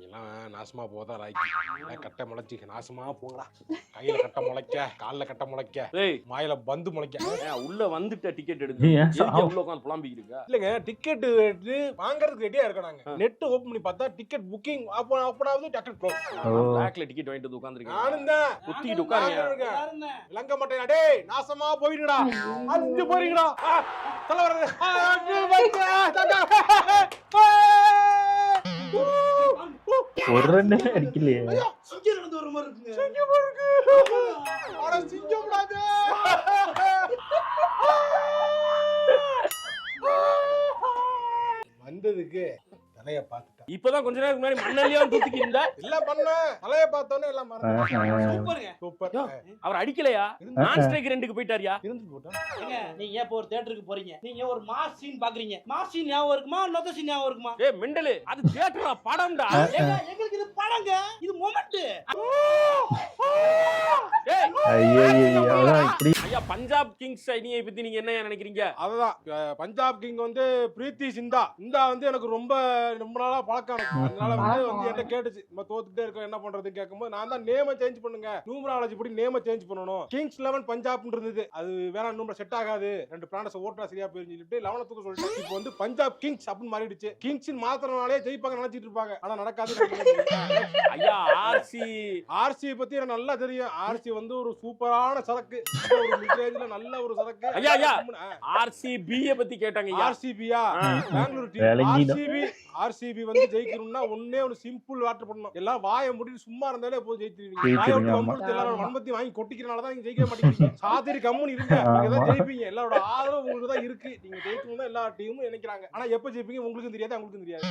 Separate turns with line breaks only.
எல்லாம் நாசமா போதா ராக்கி கட்டை முளைச்சி நாசமா போங்கடா. கையில கட்டை முளைக்க, கால்ல கட்டை முளைக்க, மாயில பந்து முளைக்க.
உள்ள வந்துட்ட டிக்கெட் எடுக்க உள்ள உட்காந்து புலம்பிக்கிட்டு
இல்லங்க. டிக்கெட் வாங்குறதுக்கு ரெடியா இருக்காங்க. நெட் ஓபன் பண்ணி பார்த்தா டிக்கெட் புக்கிங் அப்பனாவது டிக்கெட் க்ளோஸ்.
பிளாக்ல டிக்கெட் வாங்கிட்டு வந்து உட்கார்ந்திருக்கேன்.
நானும் தான்
குத்திட்டு உட்காருங்க.
விளங்க மாட்டேன். டேய் நாசமா போயிடுடா. அஞ்சு போறீங்கடா. தல வரது.
ஒரு ரன் அடிக்கலையே.
சிங்கம் நடந்து வர மாதிரி இருக்குங்க.
சிங்கம் இருக்கு. அட சிங்கம்டாது. வந்ததுக்கு தலைய பாத்துட்டா.
இப்பதான் கொஞ்ச நேரத்துக்கு முன்னாடி மண்ணல்லியா தூக்கிட்டு இருந்தா
எல்லாம் பண்ண தலைய பார்த்தோனே எல்லாம் மறந்து.
சூப்பர்ங்க.
சூப்பர்.
அவர் அடிக்கலையா? நான் ஸ்ட்ரைக் 2க்கு போயிட்டாரியா?
இருந்து போட்டா.
ஏங்க நீங்க இப்போ ஒரு தியேட்டருக்கு போறீங்க. நீங்க ஒரு மாஸ் சீன் பாக்குறீங்க. மாஸ் சீன் ஞாபகம் இருக்குமா? நொத சீன் ஞாபகம் இருக்குமா?
ஏய் மெண்டல், அது தியேட்டரா படம்டா.
ஏங்க எங்களுக்கு இது படங்க. இது மொமெண்ட்.
ஏய்
ஐயோ இப்படி.
ஐயா பஞ்சாப் கிங்ஸ் அணியை பத்தி நீங்க என்ன நினைக்கிறீங்க?
அதுதான் பஞ்சாப் கிங் வந்து பிரீத்தி சிந்தா. இந்தா வந்து எனக்கு ரொம்ப நாளா பழக்கம். அதனால வந்து என்ன கேட்டுச்சு, நம்ம தோத்துட்டே இருக்கோம் என்ன பண்றதுன்னு கேட்கும்போது நான் தான் நேம சேஞ்ச் பண்ணுங்க, நியூமராலஜி படி நேம சேஞ்ச் பண்ணணும். கிங்ஸ் 11 பஞ்சாப் இருந்தது. அது வேற நம்பர் செட் ஆகாது, 2 பிளானஸ் ஓட்டா சரியா போயிருந்து சொல்லிட்டு 11 தூக்க சொல்லிட்டு இப்போ வந்து பஞ்சாப் கிங்ஸ் அப்படின்னு மாறிடுச்சு. கிங்ஸ் மாத்திரனாலே ஜெயிப்பாங்க நினைச்சிட்டு இருப்பாங்க. ஆனா நடக்காது.
ஐயா
ஆர்சி பத்தி எனக்கு நல்லா தெரியும். ஆர்சி வந்து ஒரு சூப்பரான சரக்கு, ஒரு மிட்ரேஞ்ச்ல நல்ல ஒரு சரக்கு.
ஐயா ஆர்சிபி பத்தி கேட்டாங்க.
ஆர்சிபியா பெங்களூர் டீம். ஆர்சிபி வந்து ஜெயிக்கணும்னா ஒண்ணே ஒரு சிம்பிள் வாட்டர் பண்ணணும். எல்லாம் வாயை மூடிட்டு சும்மா இருந்தாலே போய் ஜெயிச்சிருவீங்க. எல்லாரும் வன்பத்தி வாங்கி கொட்டிக்கிறனால தான் நீங்க ஜெயிக்க மாட்டேங்கிறீங்க. சாதிரி கம்முன்னு இருங்க, நீங்க தான் ஜெயிப்பீங்க. எல்லாரோட ஆதரவு உங்களுக்கு தான் இருக்கு. நீங்க ஜெயிக்கணும் தான் எல்லா டீமும் நினைக்கிறாங்க. ஆனா எப்ப ஜெயிப்பீங்க உங்களுக்கு தெரியாது, அவங்களுக்கும் தெரியாது.